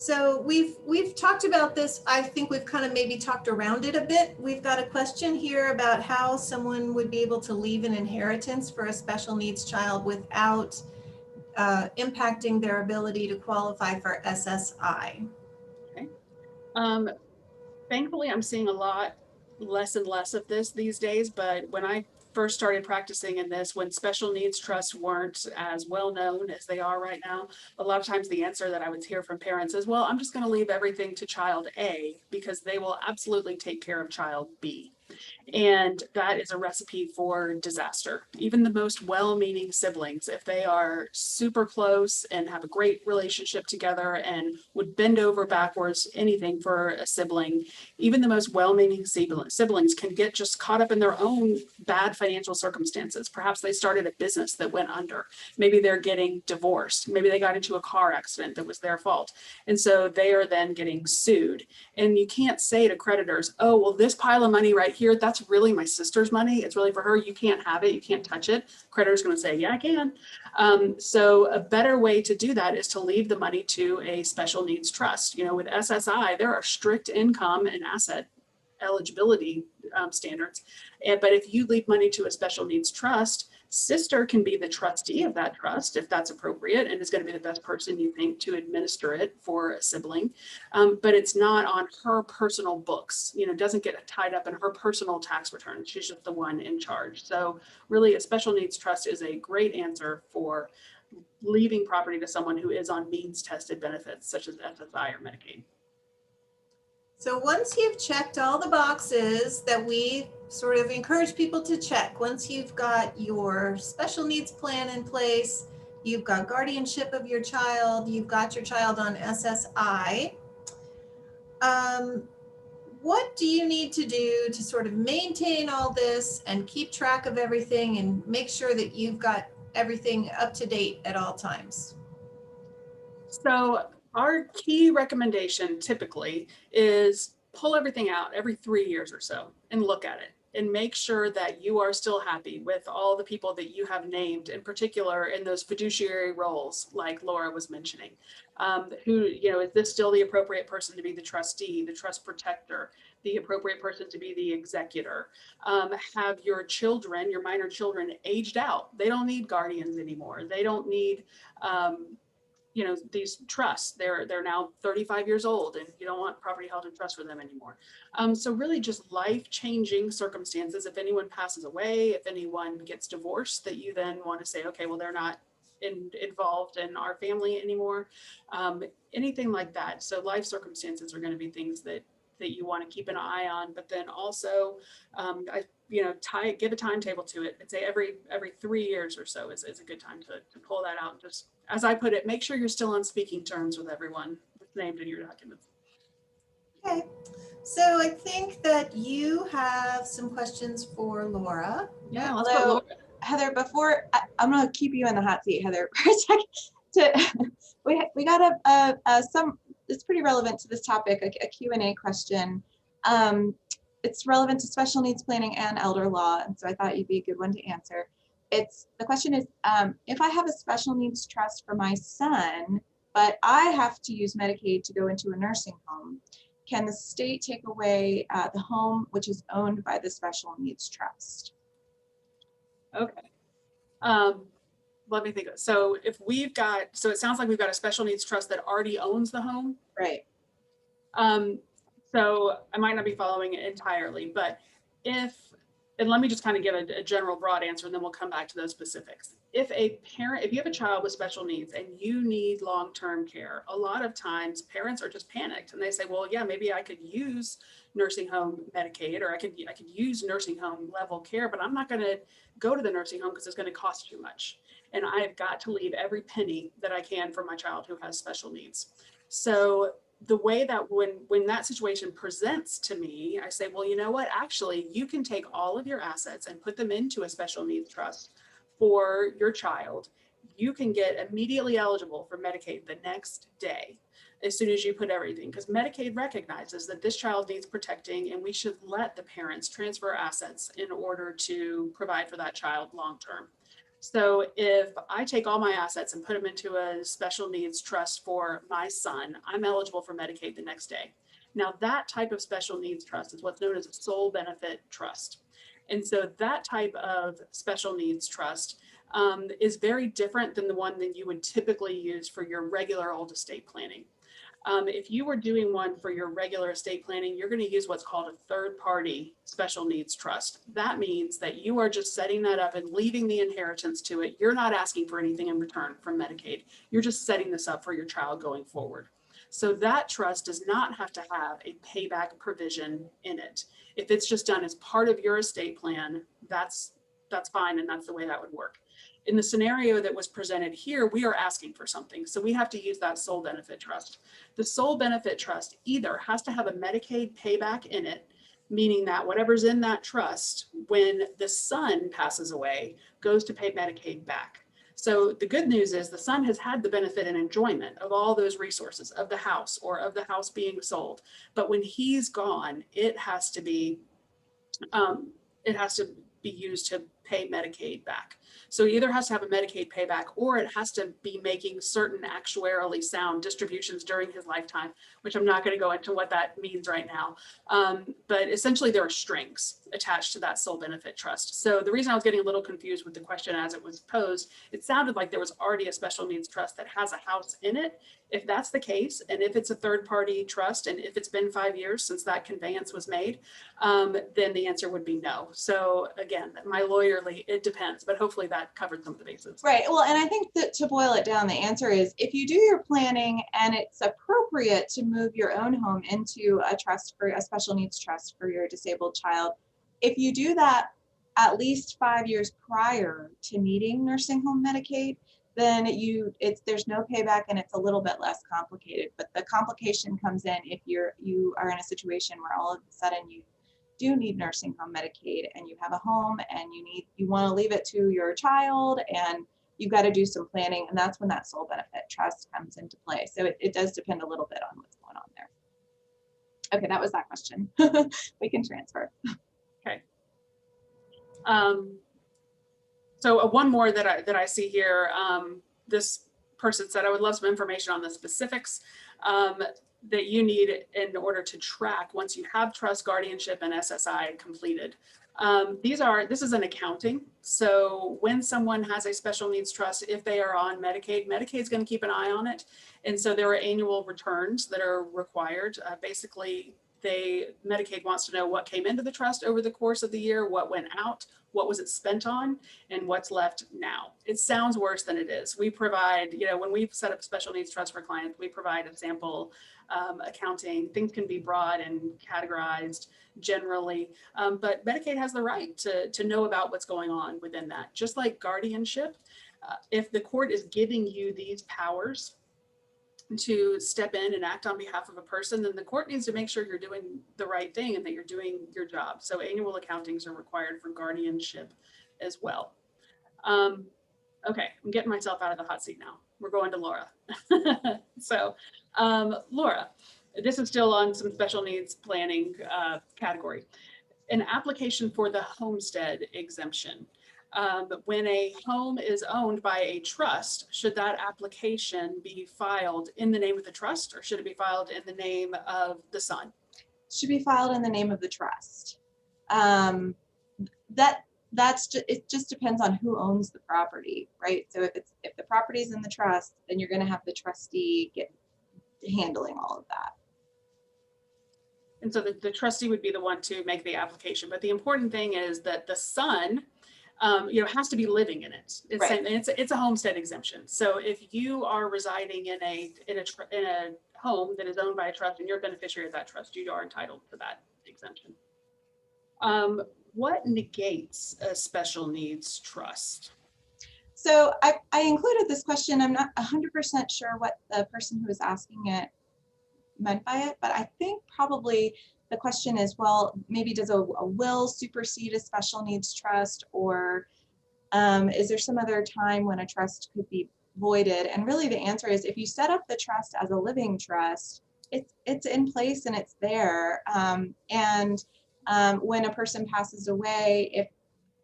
So we've talked about this. I think we've kind of maybe talked around it a bit. We've got a question here about how someone would be able to leave an inheritance for a special needs child without impacting their ability to qualify for SSI. Okay. Thankfully, I'm seeing a lot less and less of this these days, but when I first started practicing in this, when special needs trusts weren't as well known as they are right now, a lot of times the answer that I would hear from parents is, well, I'm just going to leave everything to child A because they will absolutely take care of child B. And that is a recipe for disaster. Even the most well-meaning siblings, if they are super close and have a great relationship together and would bend over backwards, anything for a sibling, even the most well-meaning siblings can get just caught up in their own bad financial circumstances. Perhaps they started a business that went under. Maybe they're getting divorced. Maybe they got into a car accident that was their fault. And so they are then getting sued. And you can't say to creditors, oh, well, this pile of money right here, that's really my sister's money. It's really for her. You can't have it. You can't touch it. Creditor's going to say, yeah, I can. So a better way to do that is to leave the money to a special needs trust. With SSI, there are strict income and asset eligibility standards. But if you leave money to a special needs trust, sister can be the trustee of that trust if that's appropriate and is going to be the best person you think to administer it for a sibling. But it's not on her personal books, doesn't get tied up in her personal tax return. She's just the one in charge. So really a special needs trust is a great answer for leaving property to someone who is on means tested benefits such as SSI or Medicaid. So once you've checked all the boxes that we sort of encourage people to check, once you've got your special needs plan in place, you've got guardianship of your child, you've got your child on SSI, what do you need to do to sort of maintain all this and keep track of everything and make sure that you've got everything up to date at all times? So Our key recommendation typically is pull everything out every 3 years or so and look at it and make sure that you are still happy with all the people that you have named, in particular in those fiduciary roles, like Laura was mentioning. Who, is this still the appropriate person to be the trustee, the trust protector, the appropriate person to be the executor? Have your children, your minor children, aged out? They don't need guardians anymore. They don't need, these trusts. They're now 35 years old, and you don't want property held in trust for them anymore. So really just life-changing circumstances. If anyone passes away, if anyone gets divorced, that you then want to say, okay, well, they're not involved in our family anymore. Anything like that. So life circumstances are going to be things that you want to keep an eye on, but then also give a timetable to it. I'd say every 3 years or so is a good time to pull that out. Just as I put it, make sure you're still on speaking terms with everyone that's named in your documents. Okay, so I think that you have some questions for Laura. Yeah, let's go, Laura. Heather, before I'm going to keep you in the hot seat, Heather, for a second. We got it's pretty relevant to this topic, a Q&A question. It's relevant to special needs planning and elder law, and so I thought you'd be a good one to answer. The question is, if I have a special needs trust for my son, but I have to use Medicaid to go into a nursing home, can the state take away the home which is owned by the special needs trust? Okay. Let me think. So it sounds like we've got a special needs trust that already owns the home. Right. So I might not be following it entirely, but and let me just kind of give a general broad answer, and then we'll come back to those specifics. If you have a child with special needs and you need long-term care, a lot of times parents are just panicked and they say, well, yeah, maybe I could use nursing home Medicaid, or I could use nursing home level care, but I'm not going to go to the nursing home because it's going to cost too much. And I've got to leave every penny that I can for my child who has special needs. So the way that when that situation presents to me, I say, well, you know what, actually, you can take all of your assets and put them into a special needs trust for your child. You can get immediately eligible for Medicaid the next day, as soon as you put everything, because Medicaid recognizes that this child needs protecting, and we should let the parents transfer assets in order to provide for that child long-term. So if I take all my assets and put them into a special needs trust for my son, I'm eligible for Medicaid the next day. Now, that type of special needs trust is what's known as a sole benefit trust. And so that type of special needs trust is very different than the one that you would typically use for your regular old estate planning. If you were doing one for your regular estate planning, you're going to use what's called a third-party special needs trust. That means that you are just setting that up and leaving the inheritance to it. You're not asking for anything in return from Medicaid. You're just setting this up for your child going forward. So that trust does not have to have a payback provision in it. If it's just done as part of your estate plan, that's fine, and that's the way that would work. In the scenario that was presented here, we are asking for something, so we have to use that sole benefit trust. The sole benefit trust either has to have a Medicaid payback in it, meaning that whatever's in that trust, when the son passes away, goes to pay Medicaid back. So the good news is the son has had the benefit and enjoyment of all those resources of the house or of the house being sold. But when he's gone, it has to be used to pay Medicaid back. So it either has to have a Medicaid payback, or it has to be making certain actuarially sound distributions during his lifetime, which I'm not going to go into what that means right now. But essentially there are strings attached to that sole benefit trust. So the reason I was getting a little confused with the question as it was posed, it sounded like there was already a special needs trust that has a house in it. If that's the case, and if it's a third-party trust, and if it's been 5 years since that conveyance was made, then the answer would be no. So again, my lawyerly, it depends, but hopefully that covered some of the bases. Right. Well, and I think that to boil it down, the answer is if you do your planning and it's appropriate to move your own home into a trust for a special needs trust for your disabled child, if you do that at least 5 years prior to needing nursing home Medicaid, then there's no payback and it's a little bit less complicated. But the complication comes in if you are in a situation where all of a sudden you do need nursing home Medicaid and you have a home and you want to leave it to your child, and you've got to do some planning, and that's when that sole benefit trust comes into play. So it does depend a little bit on what's going on there. Okay, that was that question. We can transfer. Okay. So one more that I see here, this person said, I would love some information on the specifics that you need in order to track once you have trust, guardianship, and SSI completed. This is an accounting. So when someone has a special needs trust, if they are on Medicaid, Medicaid's going to keep an eye on it. And so there are annual returns that are required. Basically, Medicaid wants to know what came into the trust over the course of the year, what went out, what was it spent on, and what's left now. It sounds worse than it is. We provide, when we've set up special needs trust for clients, we provide a sample accounting. Things can be broad and categorized generally, but Medicaid has the right to know about what's going on within that. Just like guardianship, if the court is giving you these powers to step in and act on behalf of a person, then the court needs to make sure you're doing the right thing and that you're doing your job. So annual accountings are required for guardianship as well. Okay, I'm getting myself out of the hot seat now. We're going to Laura. So Laura, this is still on some special needs planning category. An application for the homestead exemption. When a home is owned by a trust, should that application be filed in the name of the trust, or should it be filed in the name of the son? Should be filed in the name of the trust. It just depends on who owns the property, right? So if the property's in the trust, then you're going to have the trustee handling all of that. And so the trustee would be the one to make the application. But the important thing is that the son has to be living in it. It's a homestead exemption. So if you are residing in a home that is owned by a trust and you're a beneficiary of that trust, you are entitled to that exemption. What negates a special needs trust? So I included this question. I'm not 100% sure what the person who was asking it meant by it, but I think probably the question is, well, maybe does a will supersede a special needs trust, or is there some other time when a trust could be voided? And really the answer is, if you set up the trust as a living trust, it's in place and it's there. When a person passes away, if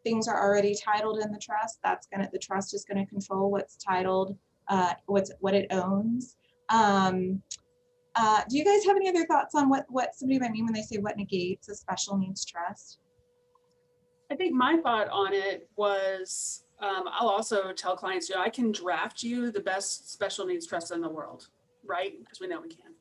things are already titled in the trust, the trust is going to control what's titled, what it owns. Do you guys have any other thoughts on what somebody might mean when they say what negates a special needs trust? I think my thought on it was, I'll also tell clients, I can draft you the best special needs trust in the world, right? Because we know we can.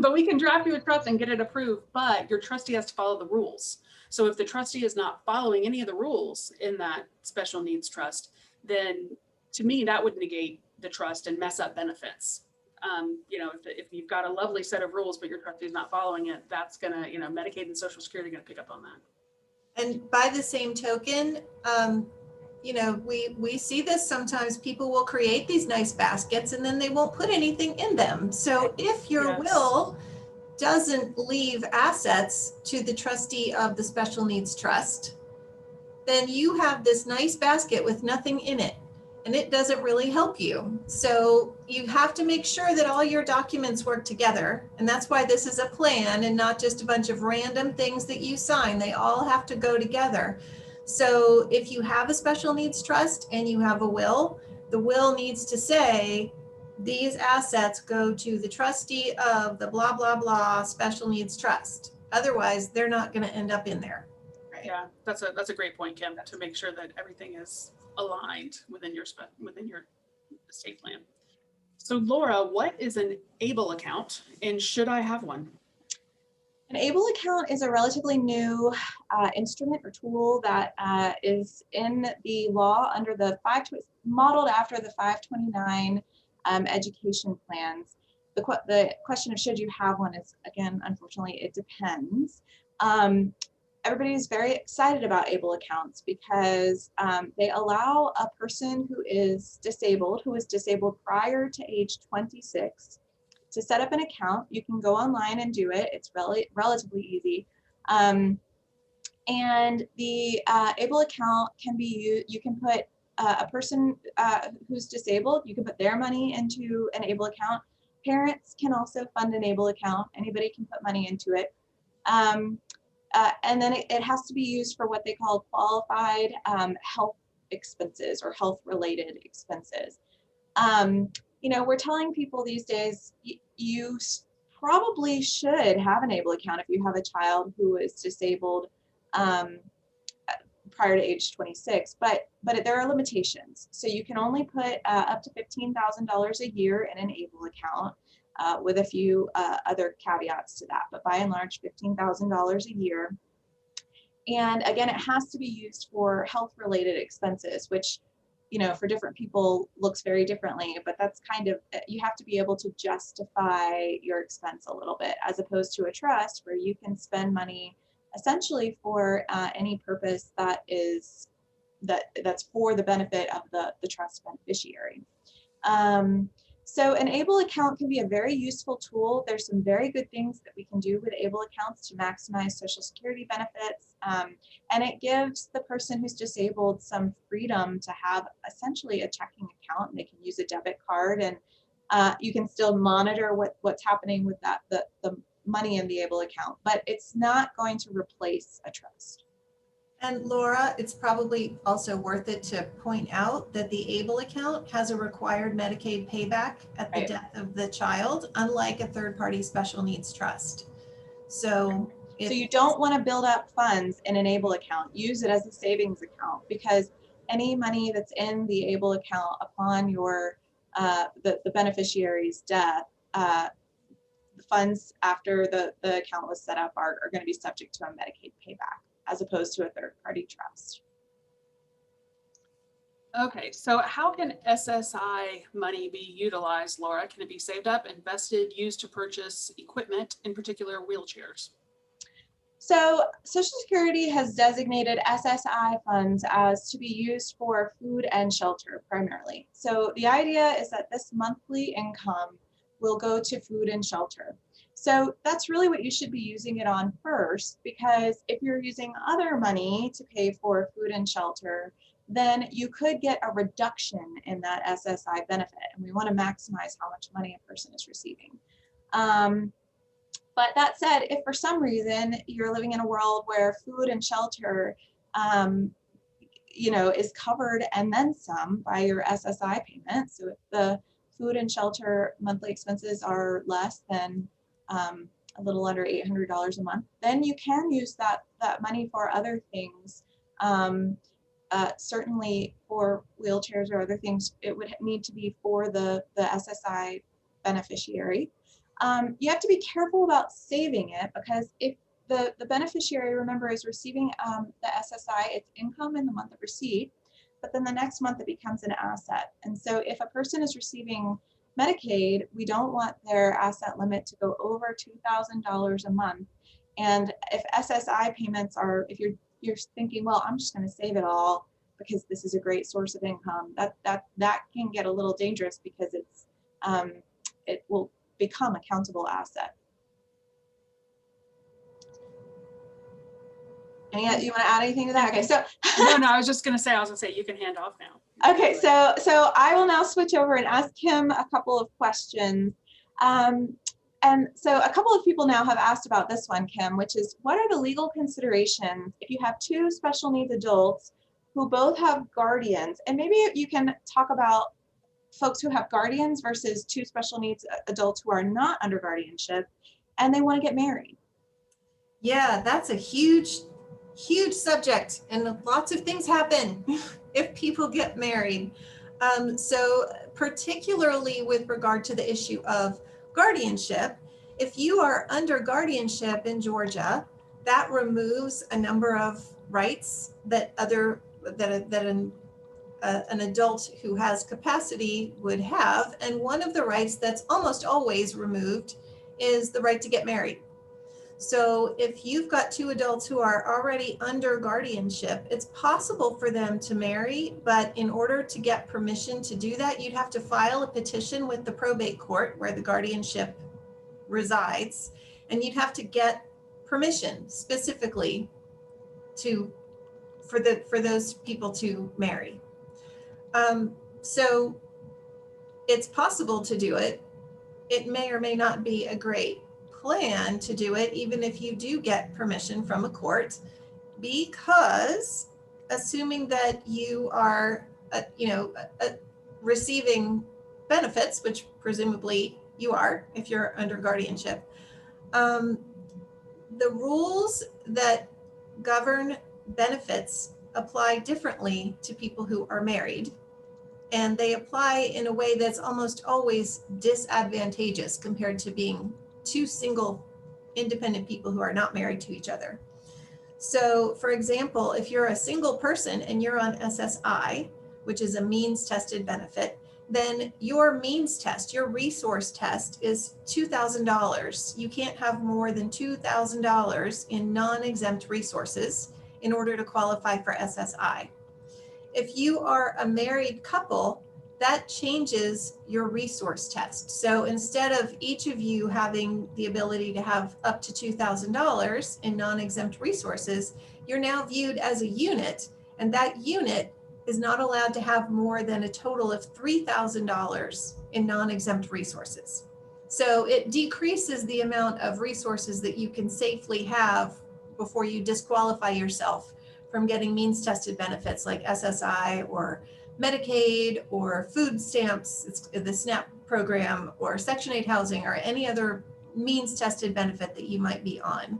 But we can draft you a trust and get it approved, but your trustee has to follow the rules. So if the trustee is not following any of the rules in that special needs trust, then to me, that would negate the trust and mess up benefits. If you've got a lovely set of rules, but your trustee is not following it, that's gonna, Medicaid and Social Security are gonna pick up on that. And by the same token, we see this sometimes. People will create these nice baskets and then they won't put anything in them. So if your will doesn't leave assets to the trustee of the special needs trust, then you have this nice basket with nothing in it, and it doesn't really help you. So you have to make sure that all your documents work together. And that's why this is a plan and not just a bunch of random things that you sign. They all have to go together. So if you have a special needs trust and you have a will, the will needs to say, these assets go to the trustee of the blah, blah, blah special needs trust. Otherwise, they're not going to end up in there. Right? Yeah, that's a great point, Kim, to make sure that everything is aligned within your estate plan. So Laura, what is an ABLE account and should I have one? An ABLE account is a relatively new instrument or tool that is in the law under modeled after the 529 education plans. The question of should you have one is, again, unfortunately, it depends. Everybody is very excited about ABLE accounts because they allow a person who was disabled prior to age 26 to set up an account. You can go online and do it. It's relatively easy. And the ABLE account can be used, you can put a person who's disabled, you can put their money into an ABLE account. Parents can also fund an ABLE account. Anybody can put money into it. And then it has to be used for what they call qualified health expenses or health related expenses. You know, we're telling people these days, you probably should have an ABLE account if you have a child who is disabled prior to age 26, but there are limitations. So you can only put up to $15,000 a year in an ABLE account with a few other caveats to that, but by and large, $15,000 a year. And again, it has to be used for health related expenses, which, you know, for different people looks very differently, but that's kind of, you have to be able to justify your expense a little bit, as opposed to a trust where you can spend money essentially for any purpose that is, that's for the benefit of the trust beneficiary. So an ABLE account can be a very useful tool. There's some very good things that we can do with ABLE accounts to maximize Social Security benefits. And it gives the person who's disabled some freedom to have essentially a checking account. They can use a debit card, and you can still monitor what's happening with that, the money in the ABLE account, but it's not going to replace a trust. And Laura, it's probably also worth it to point out that the ABLE account has a required Medicaid payback at the death of the child, unlike a third-party special needs trust. So you don't want to build up funds in an ABLE account. Use it as a savings account, because any money that's in the ABLE account upon your the beneficiary's death, the funds after the account was set up are going to be subject to a Medicaid payback, as opposed to a third-party trust. Okay, so how can SSI money be utilized, Laura? Can it be saved up, invested, used to purchase equipment, in particular wheelchairs? So Social Security has designated SSI funds as to be used for food and shelter primarily. So the idea is that this monthly income will go to food and shelter. So that's really what you should be using it on first, because if you're using other money to pay for food and shelter, then you could get a reduction in that SSI benefit. And we want to maximize how much money a person is receiving. But that said, if for some reason you're living in a world where food and shelter, you know, is covered and then some by your SSI payment, so if the food and shelter monthly expenses are less than a little under $800 a month, then you can use that money for other things. Certainly for wheelchairs or other things, it would need to be for the SSI beneficiary. You have to be careful about saving it, because if the beneficiary, remember, is receiving the SSI, it's income in the month of receipt, but then the next month it becomes an asset. And so if a person is receiving Medicaid, we don't want their asset limit to go over $2,000 a month. And if SSI payments are, if you're thinking, well, I'm just going to save it all because this is a great source of income, that can get a little dangerous, because it's it will become a countable asset. And yet, you want to add anything to that? Okay, so No, I was just going to say, you can hand off now. Okay, so I will now switch over and ask him a couple of questions. And so a couple of people now have asked about this one, Kim, which is, what are the legal considerations if you have two special needs adults who both have guardians? And maybe you can talk about folks who have guardians versus two special needs adults who are not under guardianship and they want to get married. Yeah, that's a huge subject, and lots of things happen if people get married. So particularly with regard to the issue of guardianship, if you are under guardianship in Georgia, that removes a number of rights that an adult who has capacity would have. And one of the rights that's almost always removed is the right to get married. So if you've got two adults who are already under guardianship, it's possible for them to marry, but in order to get permission to do that, you'd have to file a petition with the probate court where the guardianship resides, and you'd have to get permission specifically for those people to marry. So it's possible to do it. It may or may not be a great plan to do it, even if you do get permission from a court, because assuming that you are, receiving benefits, which presumably you are if you're under guardianship, um, the rules that govern benefits apply differently to people who are married. And they apply in a way that's almost always disadvantageous compared to being two single independent people who are not married to each other. So, for example, if you're a single person and you're on SSI, which is a means tested benefit, then your means test, your resource test is $2,000. You can't have more than $2,000 in non-exempt resources in order to qualify for SSI. If you are a married couple, that changes your resource test. So instead of each of you having the ability to have up to $2,000 in non-exempt resources, you're now viewed as a unit, and that unit is not allowed to have more than a total of $3,000 in non-exempt resources. So it decreases the amount of resources that you can safely have before you disqualify yourself from getting means tested benefits like SSI or Medicaid or food stamps, the SNAP program, or Section 8 housing, or any other means tested benefit that you might be on.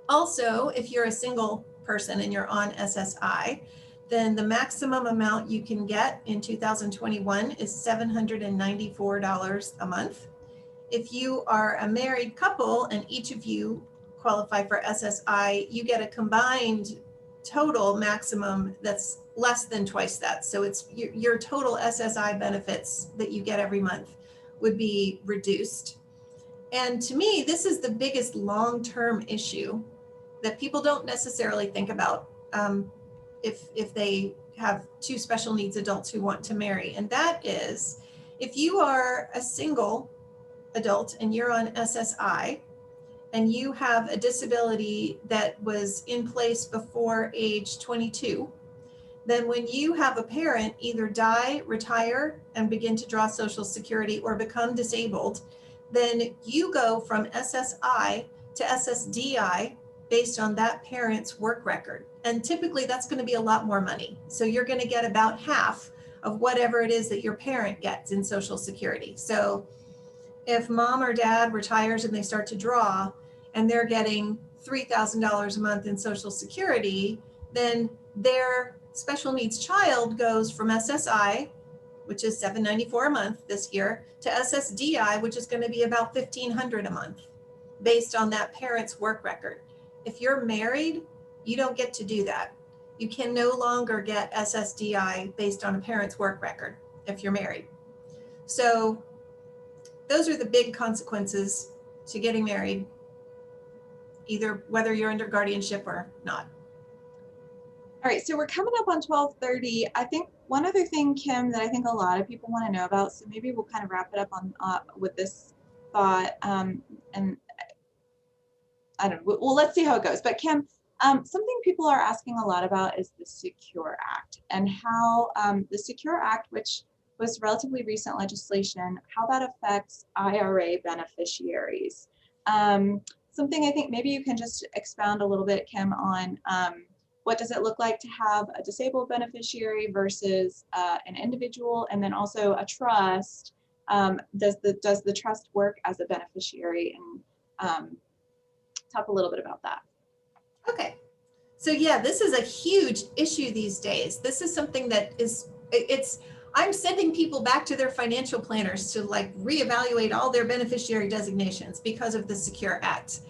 Also, if you're a single person and you're on SSI, then the maximum amount you can get in 2021 is $794 a month. If you are a married couple and each of you qualify for SSI, you get a combined total maximum that's less than twice that. So it's your total SSI benefits that you get every month would be reduced. And to me, this is the biggest long-term issue that people don't necessarily think about if they have two special needs adults who want to marry. And that is, if you are a single adult and you're on SSI, and you have a disability that was in place before age 22, then when you have a parent either die, retire, and begin to draw Social Security, or become disabled, then you go from SSI to SSDI based on that parent's work record. And typically that's going to be a lot more money. So you're going to get about half of whatever it is that your parent gets in Social Security. So if mom or dad retires and they start to draw and they're getting $3,000 a month in Social Security, then their special needs child goes from SSI, which is $794 a month this year, to SSDI, which is going to be about $1,500 a month based on that parent's work record. If you're married, you don't get to do that. You can no longer get SSDI based on a parent's work record if you're married. So those are the big consequences to getting married, either whether you're under guardianship or not. All right, so we're coming up on 12:30. I think one other thing, Kim, that I think a lot of people want to know about, so maybe we'll kind of wrap it up on with this thought, and I don't know, well, let's see how it goes. But Kim, something people are asking a lot about is the Secure Act, and how the Secure Act, which was relatively recent legislation, how that affects IRA beneficiaries. Something I think maybe you can just expound a little bit, Kim, on what does it look like to have a disabled beneficiary versus an individual, and then also a trust. Does the trust work as a beneficiary? And talk a little bit about that. Okay. So yeah, this is a huge issue these days. This is something that I'm sending people back to their financial planners to like reevaluate all their beneficiary designations because of the Secure Act.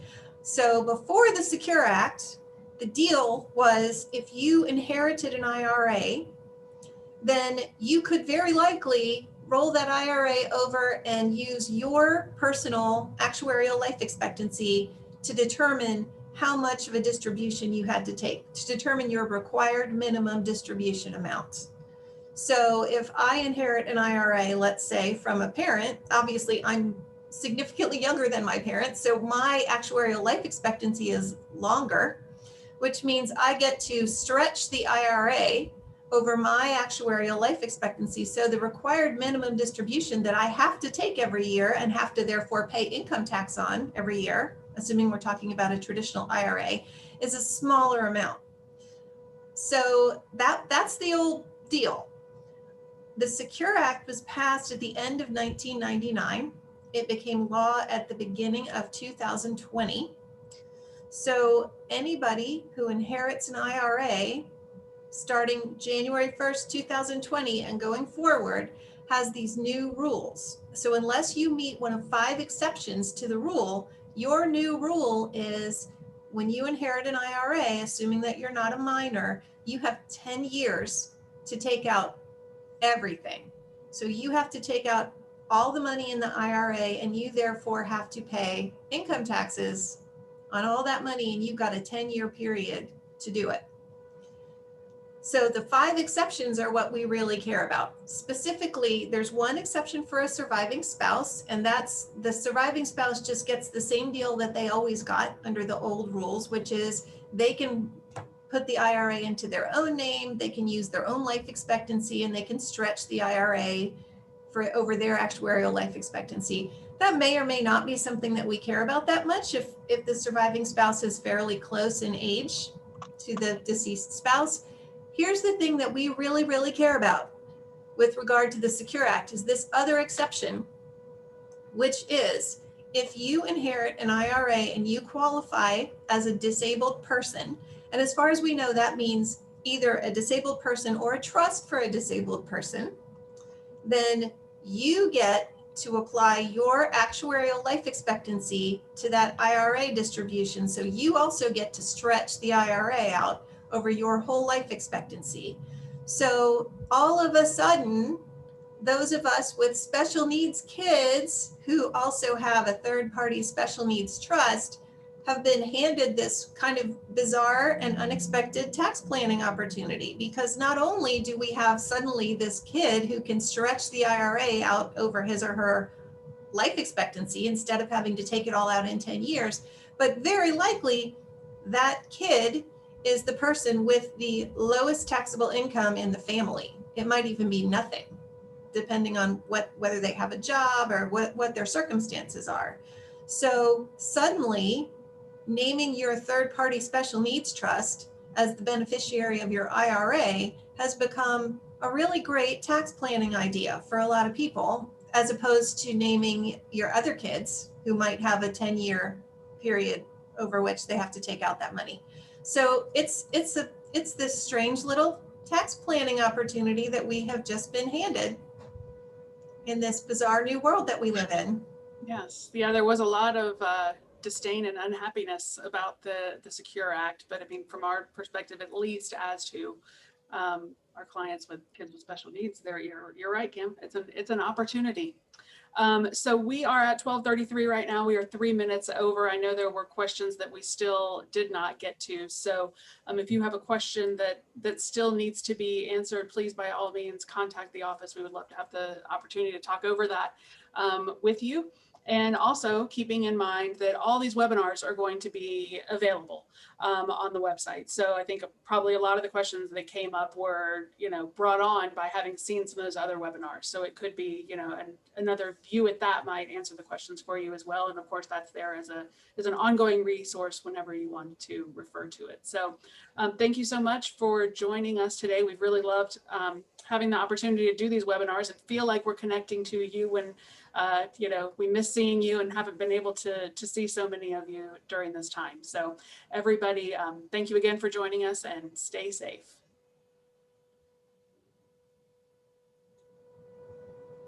So before the Secure Act, the deal was if you inherited an IRA, then you could very likely roll that IRA over and use your personal actuarial life expectancy to determine how much of a distribution you had to take, to determine your required minimum distribution amount. So if I inherit an IRA, let's say from a parent, obviously I'm significantly younger than my parents, so my actuarial life expectancy is longer, which means I get to stretch the IRA over my actuarial life expectancy. So the required minimum distribution that I have to take every year and have to therefore pay income tax on every year, assuming we're talking about a traditional IRA, is a smaller amount. So that's the old deal. The Secure Act was passed at the end of 1999. It became law at the beginning of 2020. So anybody who inherits an IRA starting January 1st, 2020 and going forward has these new rules. So unless you meet one of 5 exceptions to the rule, your new rule is when you inherit an IRA, assuming that you're not a minor, you have 10 years to take out everything. So you have to take out all the money in the IRA, and you therefore have to pay income taxes on all that money, and you've got a 10-year period to do it. So the 5 exceptions are what we really care about. Specifically, there's one exception for a surviving spouse, and that's the surviving spouse just gets the same deal that they always got under the old rules, which is they can put the IRA into their own name, they can use their own life expectancy, and they can stretch the IRA for over their actuarial life expectancy. That may or may not be something that we care about that much if the surviving spouse is fairly close in age to the deceased spouse. Here's the thing that we really, really care about with regard to the Secure Act is this other exception, which is if you inherit an IRA and you qualify as a disabled person, and as far as we know, that means either a disabled person or a trust for a disabled person, then you get to apply your actuarial life expectancy to that IRA distribution. So you also get to stretch the IRA out over your whole life expectancy. So all of a sudden, those of us with special needs kids who also have a third-party special needs trust have been handed this kind of bizarre and unexpected tax planning opportunity, because not only do we have suddenly this kid who can stretch the IRA out over his or her life expectancy instead of having to take it all out in 10 years, but very likely that kid is the person with the lowest taxable income in the family. It might even be nothing, depending on whether they have a job or what their circumstances are. So suddenly, naming your third-party special needs trust as the beneficiary of your IRA has become a really great tax planning idea for a lot of people, as opposed to naming your other kids who might have a 10-year period over which they have to take out that money. So it's this strange little tax planning opportunity that we have just been handed in this bizarre new world that we live in. Yes, yeah, there was a lot of disdain and unhappiness about the Secure Act, but I mean, from our perspective, at least as to our clients with kids with special needs, you're right, Kim. It's an opportunity. So we are at 12:33 right now. We are 3 minutes over. I know there were questions that we still did not get to. So if you have a question that still needs to be answered, please by all means contact the office. We would love to have the opportunity to talk over that with you. And also keeping in mind that all these webinars are going to be available on the website. So I think probably a lot of the questions that came up were, brought on by having seen some of those other webinars. So it could be, another view at that might answer the questions for you as well. And of course, that's there as an ongoing resource whenever you want to refer to it. So thank you so much for joining us today. We've really loved having the opportunity to do these webinars and feel like we're connecting to you when we miss seeing you and haven't been able to see so many of you during this time. So everybody, thank you again for joining us and stay safe.